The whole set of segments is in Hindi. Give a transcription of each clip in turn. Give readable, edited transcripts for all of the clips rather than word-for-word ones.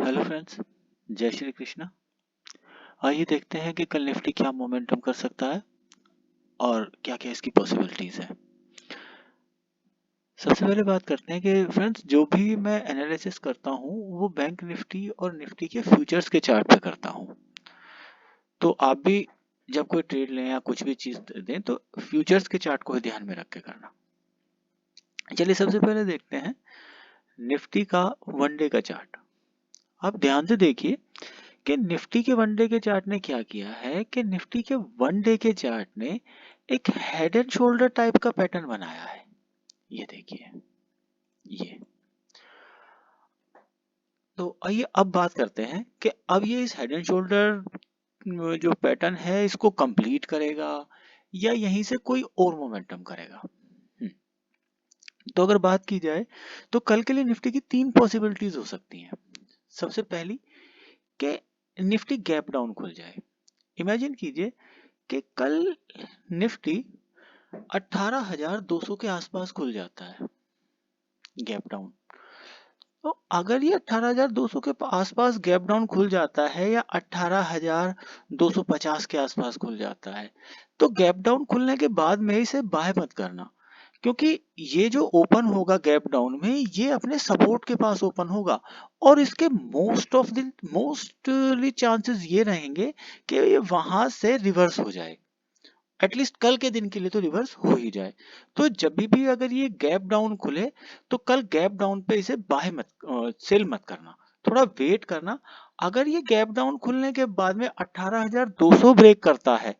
हेलो फ्रेंड्स, जय श्री कृष्णा। आइए देखते हैं कि कल निफ्टी क्या मोमेंटम कर सकता है और क्या क्या इसकी पॉसिबिलिटीज है। सबसे पहले बात करते हैं कि फ्रेंड्स जो भी मैं एनालिसिस करता हूँ वो बैंक निफ्टी और निफ्टी के फ्यूचर्स के चार्ट पे करता हूँ। तो आप भी जब कोई ट्रेड लें या कुछ भी चीज दें तो फ्यूचर्स के चार्ट को ही ध्यान में रख के करना। चलिए सबसे पहले देखते हैं निफ्टी का वन डे का चार्ट। आप ध्यान से देखिए कि निफ्टी के वन डे के चार्ट ने क्या किया है कि निफ्टी के वन डे के चार्ट ने एक हेड एंड शोल्डर टाइप का पैटर्न बनाया है। ये देखिए, ये तो आइए अब बात करते हैं कि अब ये इस हेड एंड शोल्डर जो पैटर्न है इसको कंप्लीट करेगा या यहीं से कोई और मोमेंटम करेगा। तो अगर बात की जाए तो कल के लिए निफ्टी की तीन पॉसिबिलिटीज हो सकती हैं। सबसे पहली कि निफ्टी गैप डाउन खुल जाए। इमेजिन कीजिए कि कल निफ्टी 18,200 के आसपास खुल जाता है गैप डाउन। तो अगर ये 18,200 के आसपास गैप डाउन खुल जाता है या 18,250 के आसपास खुल जाता है तो गैप डाउन खुलने के बाद में इसे बाय मत करना, क्योंकि ये जो ओपन होगा गैप डाउन में ये अपने सपोर्ट के पास ओपन होगा और इसके मोस्टली चांसेस ये रहेंगे कि ये वहां से रिवर्स हो जाए। एटलीस्ट कल के दिन के लिए तो रिवर्स हो ही जाए। तो जब भी अगर ये गैप डाउन खुले तो कल गैप डाउन पे इसे बाय मत सेल मत करना, थोड़ा वेट करना। अगर ये गैप डाउन खुलने के बाद में 18,200 ब्रेक करता है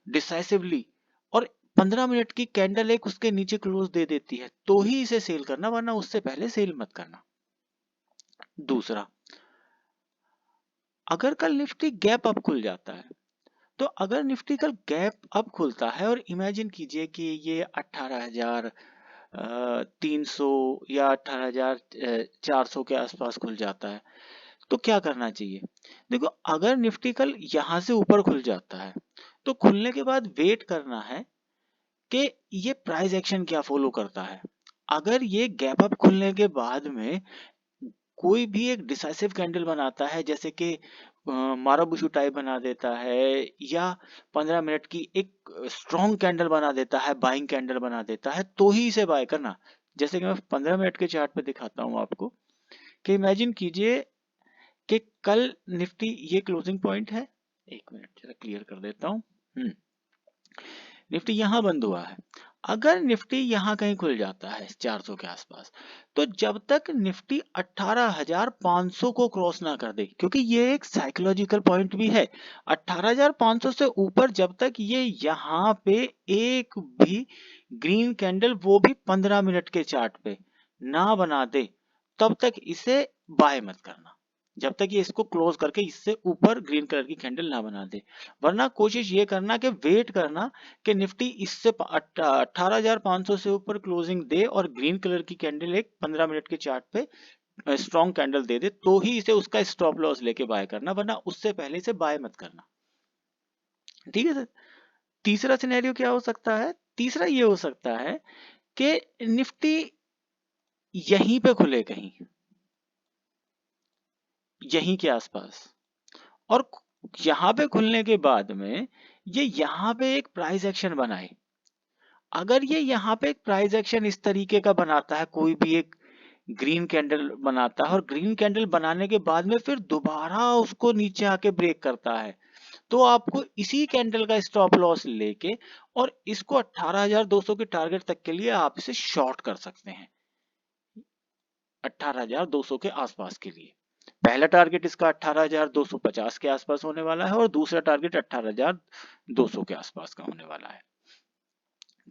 डिसाइसिवली और 15 मिनट की कैंडल एक उसके नीचे क्लोज दे देती है तो ही इसे सेल करना, वरना उससे पहले सेल मत करना। दूसरा, अगर कल निफ्टी गैप अप खुल जाता है तो अगर निफ्टी कल गैप अप खुलता है और इमेजिन कीजिए कि ये 18,300 या 18,400 के आसपास खुल जाता है तो क्या करना चाहिए। देखो, अगर निफ्टी कल यहां से ऊपर खुल जाता है तो खुलने के बाद वेट करना है कि ये प्राइस एक्शन क्या फॉलो करता है। अगर ये गैप अप खुलने के बाद में कोई भी एक डिसाइसिव कैंडल बनाता है, जैसे कि माराबुशु टाइप बना देता है या 15 मिनट की एक स्ट्रॉन्ग कैंडल बना देता है, बाइंग कैंडल बना देता है, तो ही इसे बाय करना। जैसे कि मैं 15 मिनट के चार्ट पे दिखाता हूं आपको कि इमेजिन कीजिए कि कल निफ्टी ये क्लोजिंग पॉइंट है। एक मिनट जरा क्लियर कर देता हूँ। निफ्टी यहां बंद हुआ है। अगर निफ्टी यहां कहीं खुल जाता है 400 के आसपास तो जब तक निफ्टी 18,500 को क्रॉस ना कर दे, क्योंकि ये एक साइकोलॉजिकल पॉइंट भी है, 18,500 से ऊपर जब तक ये यहां पे एक भी ग्रीन कैंडल वो भी 15 मिनट के चार्ट पे ना बना दे तब तक इसे बाय मत करना, जब तक ये इसको क्लोज करके इससे ऊपर ग्रीन कलर की कैंडल ना बना दे। वरना कोशिश ये करना कि वेट करना कि निफ्टी इससे 18,500 से ऊपर क्लोजिंग दे और ग्रीन कलर की कैंडल एक 15 मिनट के चार्ट पे स्ट्रॉन्ग कैंडल दे दे तो ही इसे उसका स्टॉप लॉस लेके बाय करना, वरना उससे पहले इसे बाय मत करना। ठीक है सर। तीसरा सिनेरियो क्या हो सकता है। तीसरा ये हो सकता है कि निफ्टी यहीं पे खुले कहीं, यहीं के आसपास, और यहां पे खुलने के बाद में ये यहां पे एक प्राइस एक्शन बनाए। अगर ये यहाँ पे एक प्राइस एक्शन इस तरीके का बनाता है, कोई भी एक ग्रीन कैंडल बनाता है और ग्रीन कैंडल बनाने के बाद में फिर दोबारा उसको नीचे आके ब्रेक करता है, तो आपको इसी कैंडल का स्टॉप लॉस लेके और इसको 18,200 के टारगेट तक के लिए आप इसे शॉर्ट कर सकते हैं। 18,200 के आसपास के लिए पहला टारगेट इसका 18,250 के आसपास होने वाला है और दूसरा टारगेट 18,200 के आसपास का होने वाला है।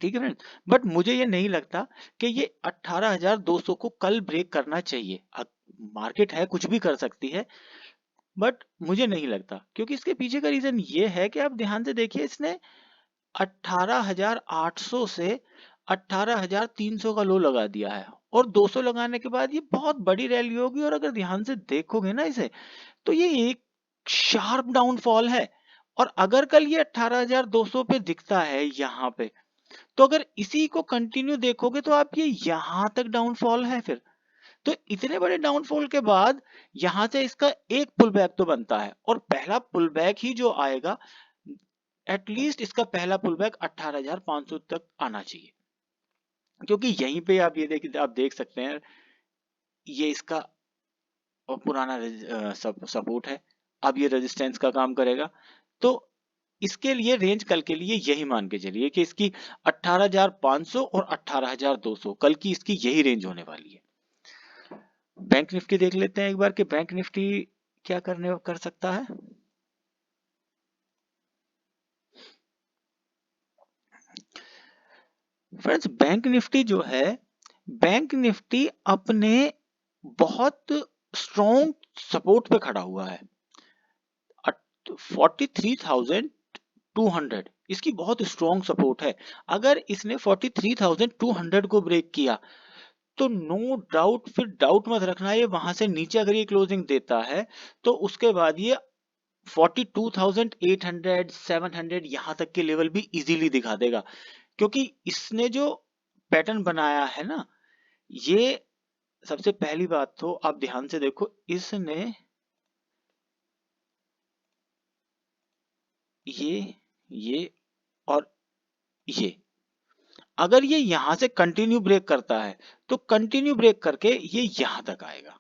ठीक है फ्रेंड, बट मुझे ये नहीं लगता कि ये 18,200 को कल ब्रेक करना चाहिए। मार्केट है, कुछ भी कर सकती है, बट मुझे नहीं लगता, क्योंकि इसके पीछे का रीजन ये है कि आप ध्यान से देखिए, इसने 18,800 से 18,300 का लो लगा दिया है और 200 लगाने के बाद ये बहुत बड़ी रैली होगी, और अगर ध्यान से देखोगे ना इसे तो ये एक शार्प डाउनफॉल है। और अगर कल ये 18,200 पे दिखता है यहाँ पे, तो अगर इसी को कंटिन्यू देखोगे तो आप ये यहां तक डाउनफॉल है फिर, तो इतने बड़े डाउनफॉल के बाद यहां से इसका एक पुल बैक तो बनता है, और पहला पुल बैक ही जो आएगा, एटलीस्ट इसका पहला पुल बैक 18,500 तक आना चाहिए, क्योंकि यहीं पे आप आप देख सकते हैं ये इसका पुराना सपोर्ट है, अब ये रेजिस्टेंस का काम करेगा। तो इसके लिए रेंज कल के लिए यही मान के चलिए कि इसकी 18,500 और 18,200 कल की इसकी यही रेंज होने वाली है। बैंक निफ्टी देख लेते हैं एक बार कि बैंक निफ्टी क्या कर सकता है। फ्रेंड्स, बैंक निफ्टी जो है, बैंक निफ्टी अपने बहुत स्ट्रॉन्ग सपोर्ट पे खड़ा हुआ है। 43,200 इसकी बहुत स्ट्रॉन्ग सपोर्ट है। अगर इसने 43,200 को ब्रेक किया तो नो डाउट, फिर डाउट मत रखना, ये वहां से नीचे अगर ये क्लोजिंग देता है तो उसके बाद ये 42,800 700 यहां तक के लेवल भी इजीली दिखा देगा, क्योंकि इसने जो पैटर्न बनाया है ना, ये सबसे पहली बात तो आप ध्यान से देखो, इसने ये और ये, अगर ये यहां से कंटिन्यू ब्रेक करता है तो कंटिन्यू ब्रेक करके ये यहां तक आएगा,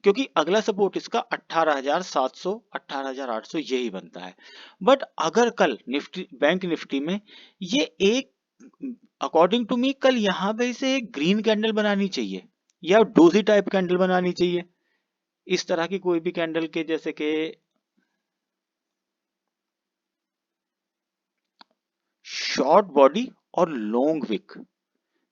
क्योंकि अगला सपोर्ट इसका 18,700 18,800 यही बनता है। बट अगर कल निफ्टी, बैंक निफ्टी में ये एक, अकॉर्डिंग टू मी, कल यहां पे इसे एक ग्रीन कैंडल बनानी चाहिए या डोजी टाइप कैंडल बनानी चाहिए, इस तरह की कोई भी कैंडल के, जैसे कि शॉर्ट बॉडी और लॉन्ग विक,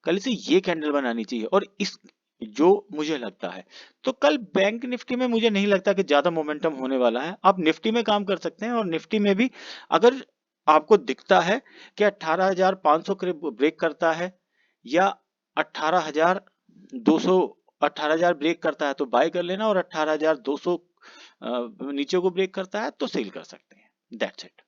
कल इसे ये कैंडल बनानी चाहिए। और इस, जो मुझे लगता है, तो कल बैंक निफ्टी में मुझे नहीं लगता कि ज्यादा मोमेंटम होने वाला है। आप निफ्टी में काम कर सकते हैं, और निफ्टी में भी अगर आपको दिखता है कि 18,500 ब्रेक करता है या 18,200, 18,000 ब्रेक करता है तो बाय कर लेना, और 18,200 नीचे को ब्रेक करता है तो सेल कर सकते हैं। That's it.